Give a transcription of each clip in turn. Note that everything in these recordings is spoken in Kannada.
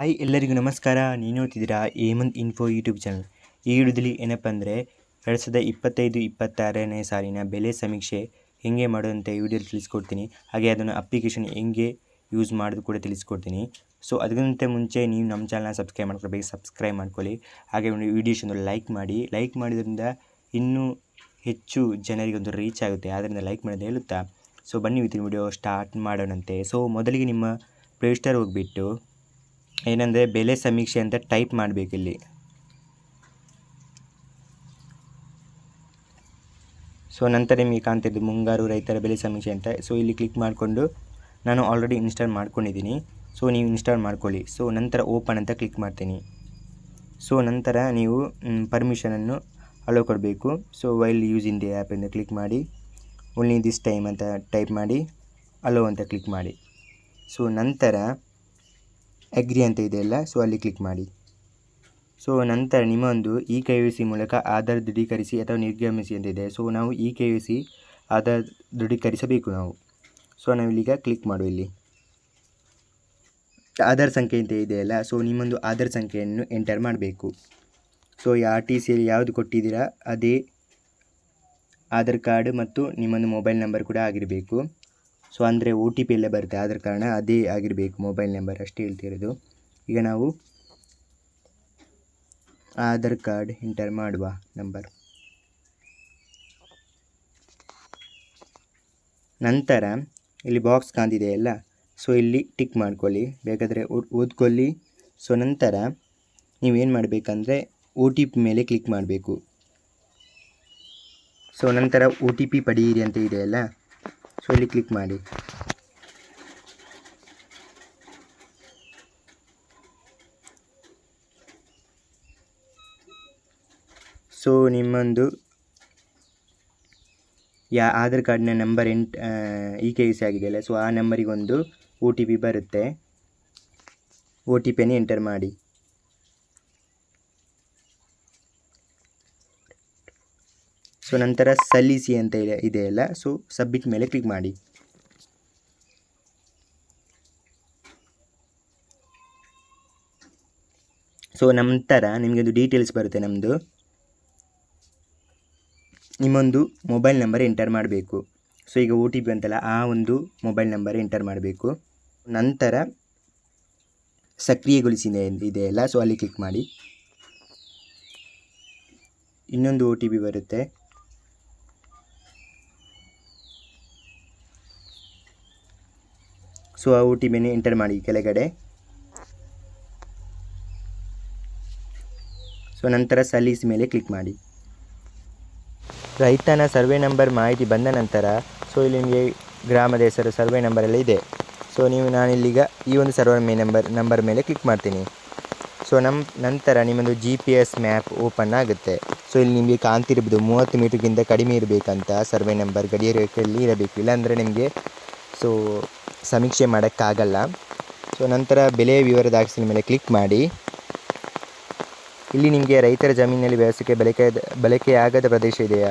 ಹಾಯ್ ಎಲ್ಲರಿಗೂ ನಮಸ್ಕಾರ. ನೀವು ನೋಡ್ತಿದ್ದೀರಾ ಹೇಮಂತ್ ಇನ್ಫೋ ಯೂಟ್ಯೂಬ್ ಚಾನಲ್. ಈ ವಿಡಿಯೋದಲ್ಲಿ ಏನಪ್ಪ ಅಂದರೆ 2025-26ನೇ ಸಾಲಿನ ಬೆಲೆ ಸಮೀಕ್ಷೆ ಹೇಗೆ ಮಾಡೋದಂತ ಈ ವಿಡಿಯೋಲಿ ತಿಳಿಸ್ಕೊಡ್ತೀನಿ. ಹಾಗೆ ಅದನ್ನು ಅಪ್ಲಿಕೇಶನ್ ಹೇಗೆ ಯೂಸ್ ಮಾಡೋದು ಕೂಡ ತಿಳಿಸ್ಕೊಡ್ತೀನಿ. ಸೊ ಅದಕ್ಕಿಂತ ಮುಂಚೆ ನೀವು ನಮ್ಮ ಚಾನಲ್ನ ಸಬ್ಸ್ಕ್ರೈಬ್ ಮಾಡ್ಕೊಳ್ಬೇಕು, ಸಬ್ಸ್ಕ್ರೈಬ್ ಮಾಡ್ಕೊಳ್ಳಿ. ಹಾಗೆ ಒಂದು ವಿಡಿಯೋಸನ್ನು ಲೈಕ್ ಮಾಡಿದ್ರಿಂದ ಇನ್ನೂ ಹೆಚ್ಚು ಜನರಿಗೆ ಒಂದು ರೀಚ್ ಆಗುತ್ತೆ, ಆದ್ದರಿಂದ ಲೈಕ್ ಮಾಡೋದು ಹೇಳುತ್ತಾ ಸೊ ಬನ್ನಿ ಇವತ್ತಿನ ವಿಡಿಯೋ ಸ್ಟಾರ್ಟ್ ಮಾಡೋಣಂತೆ. ಸೊ ಮೊದಲಿಗೆ ನಿಮ್ಮ ಪ್ಲೇಸ್ಟೋರ್ ಹೋಗಿಬಿಟ್ಟು ಏನಂದರೆ ಬೆಲೆ ಸಮೀಕ್ಷೆ ಅಂತ ಟೈಪ್ ಮಾಡಬೇಕು. ಇಲ್ಲಿ ಸೊ ನಂತರ ನಿಮಗೆ ಕಾಣ್ತಿದ್ದು ಮುಂಗಾರು ರೈತರ ಬೆಲೆ ಸಮೀಕ್ಷೆ ಅಂತ. ಸೊ ಇಲ್ಲಿ ಕ್ಲಿಕ್ ಮಾಡಿಕೊಂಡು ನಾನು ಆಲ್ರೆಡಿ ಇನ್ಸ್ಟಾಲ್ ಮಾಡ್ಕೊಂಡಿದ್ದೀನಿ. ಸೊ ನೀವು ಇನ್ಸ್ಟಾಲ್ ಮಾಡ್ಕೊಳ್ಳಿ. ಸೊ ನಂತರ ಓಪನ್ ಅಂತ ಕ್ಲಿಕ್ ಮಾಡ್ತೀನಿ. ಸೊ ನಂತರ ನೀವು ಪರ್ಮಿಷನನ್ನು ಅಲೋ ಕೊಡಬೇಕು. So while using the app ಅಂತ ಕ್ಲಿಕ್ ಮಾಡಿ ಓನ್ಲಿ ದಿಸ್ ಟೈಮ್ ಅಂತ ಟೈಪ್ ಮಾಡಿ ಅಲೋ ಅಂತ ಕ್ಲಿಕ್ ಮಾಡಿ. ಸೊ ನಂತರ ಅಗ್ರಿ ಅಂತ ಇದೆಯಲ್ಲ, ಸೊ ಅಲ್ಲಿ ಕ್ಲಿಕ್ ಮಾಡಿ. ಸೊ ನಂತರ ನಿಮ್ಮೊಂದು KYC ಮೂಲಕ ಆಧಾರ್ ದೃಢೀಕರಿಸಿ ಅಥವಾ ನಿರ್ಗಮಿಸಿ ಅಂತಿದೆ. ಸೊ ನಾವು KYC ಆಧಾರ್ ದೃಢೀಕರಿಸಬೇಕು ನಾವು. ಸೊ ನಾವಿಲ್ಲೀಗ ಕ್ಲಿಕ್ ಮಾಡುವ. ಇಲ್ಲಿ ಆಧಾರ್ ಸಂಖ್ಯೆ ಅಂತ ಇದೆಯಲ್ಲ, ಸೊ ನಿಮ್ಮೊಂದು ಆಧಾರ್ ಸಂಖ್ಯೆಯನ್ನು ಎಂಟರ್ ಮಾಡಬೇಕು. ಸೊ ಈ RTCಯಲ್ಲಿ ಯಾವುದು ಕೊಟ್ಟಿದ್ದೀರಾ ಅದೇ ಆಧಾರ್ ಕಾರ್ಡ್ ಮತ್ತು ನಿಮ್ಮೊಂದು ಮೊಬೈಲ್ ನಂಬರ್ ಕೂಡ ಆಗಿರಬೇಕು. ಸೊ ಅಂದರೆ OTP ಎಲ್ಲ ಬರುತ್ತೆ, ಆದ ಕಾರಣ ಅದೇ ಆಗಿರಬೇಕು, ಮೊಬೈಲ್ ನಂಬರ್ ಅಷ್ಟೇ ಹೇಳ್ತಿರೋದು. ಈಗ ನಾವು ಆಧಾರ್ ಕಾರ್ಡ್ ಎಂಟರ್ ಮಾಡುವ ನಂಬರ್. ನಂತರ ಇಲ್ಲಿ ಬಾಕ್ಸ್ ಕಾಣ್ತಿದೆಯಲ್ಲ, ಸೊ ಇಲ್ಲಿ ಟಿಕ್ ಮಾಡ್ಕೊಳ್ಳಿ, ಬೇಕಾದರೆ ಓದ್ಕೊಳ್ಳಿ. ಸೊ ನಂತರ ನೀವೇನು ಮಾಡಬೇಕಂದ್ರೆ OTP ಮೇಲೆ ಕ್ಲಿಕ್ ಮಾಡಬೇಕು. ಸೊ ನಂತರ OTP ಪಡೆಯಿರಿ ಅಂತ ಇದೆಯಲ್ಲ, ಸೊ ಇಲ್ಲಿ ಕ್ಲಿಕ್ ಮಾಡಿ. ಸೊ ನಿಮ್ಮೊಂದು ಆಧಾರ್ ಕಾರ್ಡ್ನ ನಂಬರ್ KYC ಆಗಿದೆಯಲ್ಲ, ಸೊ ಆ ನಂಬರಿಗೊಂದು OTP ಬರುತ್ತೆ. OTPಯನ್ನು ಎಂಟರ್ ಮಾಡಿ. ಸೊ ನಂತರ ಸಲ್ಲಿಸಿ ಅಂತ ಇದೆಯಲ್ಲ, ಸೊ ಸಬ್ಮಿಟ್ ಮೇಲೆ ಕ್ಲಿಕ್ ಮಾಡಿ. ಸೊ ನಂತರ ನಿಮಗೆ ಒಂದು ಡೀಟೇಲ್ಸ್ ಬರುತ್ತೆ ನಮ್ಮದು. ನಿಮ್ಮೊಂದು ಮೊಬೈಲ್ ನಂಬರ್ ಎಂಟರ್ ಮಾಡಬೇಕು. ಸೊ ಈಗ OTP ಅಂತಲ್ಲ, ಆ ಒಂದು ಮೊಬೈಲ್ ನಂಬರ್ ಎಂಟರ್ ಮಾಡಬೇಕು. ನಂತರ ಸಕ್ರಿಯಗೊಳಿಸಿ ಇದೆಯಲ್ಲ, ಸೊ ಅಲ್ಲಿ ಕ್ಲಿಕ್ ಮಾಡಿ. ಇನ್ನೊಂದು OTP ಬರುತ್ತೆ. ಸೊ ಆ OTPಯನ್ನು ಎಂಟರ್ ಮಾಡಿ ಕೆಳಗಡೆ. ಸೊ ನಂತರ ಸಲ್ಲಿಸಿ ಮೇಲೆ ಕ್ಲಿಕ್ ಮಾಡಿ. ರೈತನ ಸರ್ವೆ ನಂಬರ್ ಮಾಹಿತಿ ಬಂದ ನಂತರ ಸೊ ಇಲ್ಲಿ ನಿಮಗೆ ಗ್ರಾಮದ ಹೆಸರು ಸರ್ವೆ ನಂಬರೆಲ್ಲ ಇದೆ. ಸೊ ನಾನಿಲ್ಲೀಗ ಈ ಒಂದು ಸರ್ವೆ ನಂಬರ್ ಮೇಲೆ ಕ್ಲಿಕ್ ಮಾಡ್ತೀನಿ. ಸೊ ನಂತರ ನಿಮ್ಮೊಂದು GPS ಮ್ಯಾಪ್ ಓಪನ್ ಆಗುತ್ತೆ. ಸೊ ಇಲ್ಲಿ ನಿಮಗೆ ಕಾಣ್ತಿರ್ಬೋದು 30 ಮೀಟರ್ಗಿಂತ ಕಡಿಮೆ ಇರಬೇಕಂತ ಸರ್ವೆ ನಂಬರ್ ಗಡಿಯ ರೇಖೆಯಲ್ಲಿ ಇರಬೇಕು, ಇಲ್ಲಾಂದರೆ ನಿಮಗೆ ಸೊ ಸಮೀಕ್ಷೆ ಮಾಡೋಕ್ಕಾಗಲ್ಲ. ಸೊ ನಂತರ ಬೆಲೆಯ ವಿವರ ದಾಖಲಿಸಿದ ಮೇಲೆ ಕ್ಲಿಕ್ ಮಾಡಿ. ಇಲ್ಲಿ ನಿಮಗೆ ರೈತರ ಜಮೀನಿನಲ್ಲಿ ವ್ಯವಸಾಯಕ್ಕೆ ಬಳಕೆಯಾಗದ ಪ್ರದೇಶ ಇದೆಯಾ,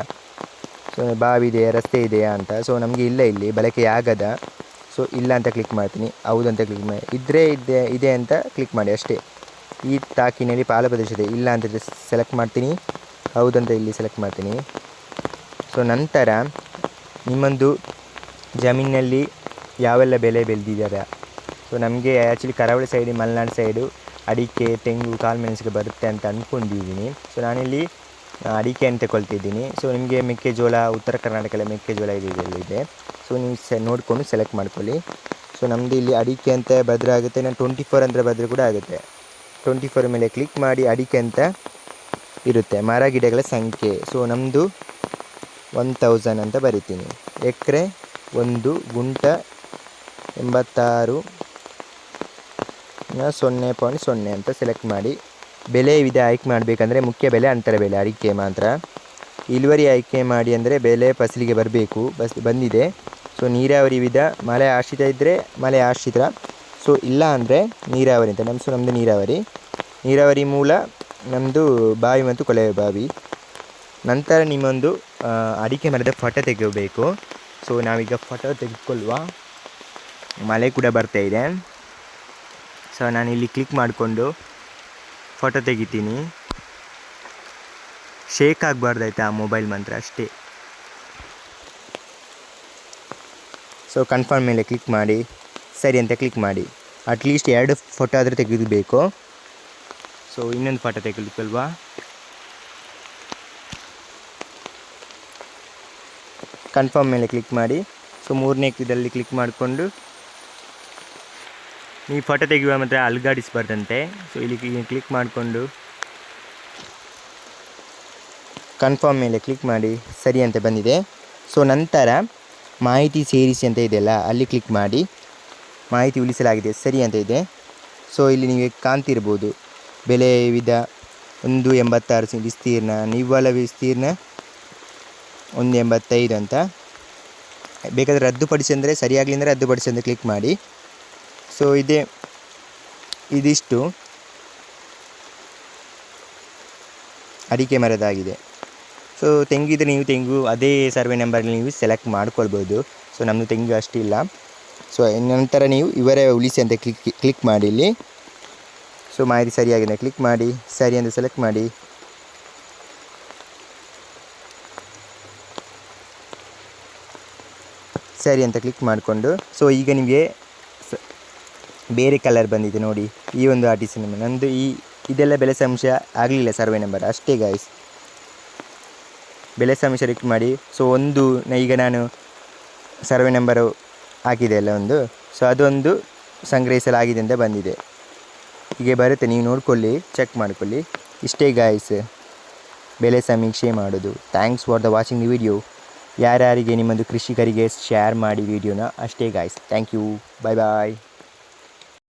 ಸೊ ಬಾವಿ ಇದೆಯಾ, ರಸ್ತೆ ಇದೆಯಾ ಅಂತ. ಸೊ ನಮಗೆ ಇಲ್ಲ, ಇಲ್ಲಿ ಬಳಕೆಯಾಗದ. ಸೊ ಇಲ್ಲ ಅಂತ ಕ್ಲಿಕ್ ಮಾಡ್ತೀನಿ. ಹೌದು ಅಂತ ಕ್ಲಿಕ್ ಮಾಡಿ. ಇದೆ ಅಂತ ಕ್ಲಿಕ್ ಮಾಡಿ ಅಷ್ಟೇ. ಈ ತಾಕಿನಲ್ಲಿ ಪಾಲ ಪ್ರದೇಶ ಇದೆ, ಇಲ್ಲ ಅಂತ ಸೆಲೆಕ್ಟ್ ಮಾಡ್ತೀನಿ. ಹೌದಂತ ಇಲ್ಲಿ ಸೆಲೆಕ್ಟ್ ಮಾಡ್ತೀನಿ. ಸೊ ನಂತರ ನಿಮ್ಮೊಂದು ಜಮೀನಿನಲ್ಲಿ ಯಾವೆಲ್ಲ ಬೆಳೆ ಬೆಳೆದಿದ್ದಾರೆ. ಸೊ ನಮಗೆ ಆ್ಯಕ್ಚುಲಿ ಕರಾವಳಿ ಸೈಡು, ಮಲೆನಾಡು ಸೈಡು ಅಡಿಕೆ, ತೆಂಗು, ಕಾಳುಮೆಣಸಿಗೆ ಬರುತ್ತೆ ಅಂತ ಅಂದ್ಕೊಂಡಿದ್ದೀನಿ. ಸೊ ನಾನಿಲ್ಲಿ ಅಡಿಕೆಯನ್ನು ತಗೊಳ್ತಿದ್ದೀನಿ. ಸೊ ನಿಮಗೆ ಮೆಕ್ಕೆಜೋಳ, ಉತ್ತರ ಕರ್ನಾಟಕದಲ್ಲಿ ಮೆಕ್ಕೆಜೋಳ ಇದೆ. ಸೊ ನೀವು ನೋಡಿಕೊಂಡು ಸೆಲೆಕ್ಟ್ ಮಾಡ್ಕೊಳ್ಳಿ. ಸೊ ನಮ್ಮದು ಇಲ್ಲಿ ಅಡಿಕೆ ಅಂತ ಬದ್ರೆ ಆಗುತ್ತೆ, ನಾನು 24 ಅಂದರೆ ಬದ್ರೆ ಕೂಡ ಆಗುತ್ತೆ. 24 ಮೇಲೆ ಕ್ಲಿಕ್ ಮಾಡಿ. ಅಡಿಕೆ ಅಂತ ಇರುತ್ತೆ. ಮರ ಗಿಡಗಳ ಸಂಖ್ಯೆ ಸೊ ನಮ್ಮದು 1000 ಅಂತ ಬರಿತೀನಿ. ಎಕರೆ 1 ಗುಂಟ 86 0.0 ಅಂತ ಸೆಲೆಕ್ಟ್ ಮಾಡಿ. ಬೆಲೆ ವಿಧ ಆಯ್ಕೆ ಮಾಡಬೇಕಂದ್ರೆ ಮುಖ್ಯ ಬೆಲೆ, ಅಂತರ ಬೆಲೆ, ಅಡಿಕೆ ಮಾತ್ರ. ಇಳುವರಿ ಆಯ್ಕೆ ಮಾಡಿ ಅಂದರೆ ಬೆಲೆ ಫಸಲಿಗೆ ಬರಬೇಕು, ಬಂದಿದೆ. ಸೊ ನೀರಾವರಿ ವಿಧ, ಮಳೆ ಆಶ್ರಿತ ಇದ್ದರೆ ಮಳೆ ಆಶ್ರಿತ, ಸೊ ಇಲ್ಲ ಅಂದರೆ ನೀರಾವರಿ ಅಂತ. ನಮ್ಮದು ನೀರಾವರಿ ಮೂಲ ನಮ್ಮದು ಬಾವಿ ಮತ್ತು ಕೊಳವೆ ಬಾವಿ. ನಂತರ ನಿಮ್ಮೊಂದು ಅಡಿಕೆ ಮರದ ಫೋಟೋ ತೆಗೆಯಬೇಕು. ಸೊ ನಾವೀಗ ಫೋಟೋ ತೆಗೆದುಕೊಳ್ಳುವ. ಮಳೆ ಕೂಡ ಬರ್ತಾಯಿದೆ. ಸೊ ನಾನಿಲ್ಲಿ ಕ್ಲಿಕ್ ಮಾಡಿಕೊಂಡು ಫೋಟೋ ತೆಗಿತೀನಿ. ಶೇಕ್ ಆಗಬಾರ್ದಾಯ್ತಾ ಆ ಮೊಬೈಲ್ ಮಾತ್ರ ಅಷ್ಟೇ. ಸೊ ಕನ್ಫರ್ಮ್ ಮೇಲೆ ಕ್ಲಿಕ್ ಮಾಡಿ ಸರಿ ಅಂತ ಕ್ಲಿಕ್ ಮಾಡಿ. ಅಟ್ಲೀಸ್ಟ್ 2 ಫೋಟೋ ಆದರೆ ತೆಗೆದುಬೇಕು. ಸೊ ಇನ್ನೊಂದು ಫೋಟೋ ತೆಗೆದುಕಲ್ವಾ. ಕನ್ಫರ್ಮ್ ಮೇಲೆ ಕ್ಲಿಕ್ ಮಾಡಿ. ಸೊ 3ನೇ ಇದರಲ್ಲಿ ಕ್ಲಿಕ್ ಮಾಡಿಕೊಂಡು ನೀವು ಫೋಟೋ ತೆಗೆಯುವ ಮಾತ್ರ ಅಲ್ಗಾಡಿಸ್ಬಾರ್ದಂತೆ. ಸೊ ಇಲ್ಲಿ ಕ್ಲಿಕ್ ಮಾಡಿಕೊಂಡು ಕನ್ಫರ್ಮ್ ಮೇಲೆ ಕ್ಲಿಕ್ ಮಾಡಿ ಸರಿ ಅಂತ ಬಂದಿದೆ. ಸೊ ನಂತರ ಮಾಹಿತಿ ಸೇರಿಸಿ ಅಂತ ಇದೆಯಲ್ಲ ಅಲ್ಲಿ ಕ್ಲಿಕ್ ಮಾಡಿ. ಮಾಹಿತಿ ಉಳಿಸಲಾಗಿದೆ ಸರಿ ಅಂತ ಇದೆ. ಸೊ ಇಲ್ಲಿ ನೀವು ಕಾಣ್ತಿರ್ಬೋದು ಬೆಲೆ ವಿಧ 1.86 ವಿಸ್ತೀರ್ಣ, ನಿವ್ವಳ ವಿಸ್ತೀರ್ಣ 1.85 ಅಂತ. ಬೇಕಾದರೆ ರದ್ದುಪಡಿಸಿ ಅಂದರೆ ಸರಿಯಾಗಲಿ ಅಂದರೆ ರದ್ದುಪಡಿಸಿ ಅಂತ ಕ್ಲಿಕ್ ಮಾಡಿ. ಸೊ ಇದಿಷ್ಟು ಅಡಿಕೆ ಮರದಾಗಿದೆ. ಸೊ ತೆಂಗಿದ್ರೆ ನೀವು ತೆಂಗು ಅದೇ ಸರ್ವೆ ನಂಬರಲ್ಲಿ ನೀವು ಸೆಲೆಕ್ಟ್ ಮಾಡ್ಕೊಳ್ಬೋದು. ಸೊ ನಮ್ಮದು ತೆಂಗು ಅಷ್ಟಿಲ್ಲ. ಸೊ ನಂತರ ನೀವು ಇವರೇ ಉಳಿಸಿ ಅಂತ ಕ್ಲಿಕ್ ಮಾಡಿ ಇಲ್ಲಿ. ಸೊ ಮಾಹಿತಿ ಸರಿಯಾಗಿದೆ ಕ್ಲಿಕ್ ಮಾಡಿ ಸರಿ ಅಂತ ಸೆಲೆಕ್ಟ್ ಮಾಡಿ. ಸರಿ ಅಂತ ಕ್ಲಿಕ್ ಮಾಡಿಕೊಂಡು ಸೊ ಈಗ ನಿಮಗೆ ಬೇರೆ ಕಲರ್ ಬಂದಿದೆ ನೋಡಿ. ಈ ಒಂದು ಆರ್ಟಿಸಿ ನಂಬರ್ ನಂದು ಇದೆಲ್ಲ ಬೆಲೆ ಸಂಶಯ ಆಗಲಿಲ್ಲ ಸರ್ವೆ ನಂಬರ್ ಅಷ್ಟೇ ಗಾಯ್ಸ್. ಬೆಲೆ ಸಂಶಯ ಕ್ಲಿಕ್ ಮಾಡಿ. ಸೊ ಈಗ ನಾನು ಸರ್ವೆ ನಂಬರು ಹಾಕಿದೆ ಅಲ್ಲ ಒಂದು. ಸೊ ಅದೊಂದು ಸಂಗ್ರಹಿಸಲಾಗಿದೆ ಅಂತ ಬಂದಿದೆ. ಹೀಗೆ ಬರುತ್ತೆ, ನೀವು ನೋಡ್ಕೊಳ್ಳಿ, ಚೆಕ್ ಮಾಡ್ಕೊಳ್ಳಿ. ಇಷ್ಟೇ ಗಾಯ್ಸ್ ಬೆಲೆ ಸಮೀಕ್ಷೆ ಮಾಡೋದು. Thanks for the watching the video. ಯಾರ್ಯಾರಿಗೆ ನಿಮ್ಮದು ಕೃಷಿಕರಿಗೆ ಶೇರ್ ಮಾಡಿ ವಿಡಿಯೋನ ಅಷ್ಟೇ guys. Thank you. Bye bye.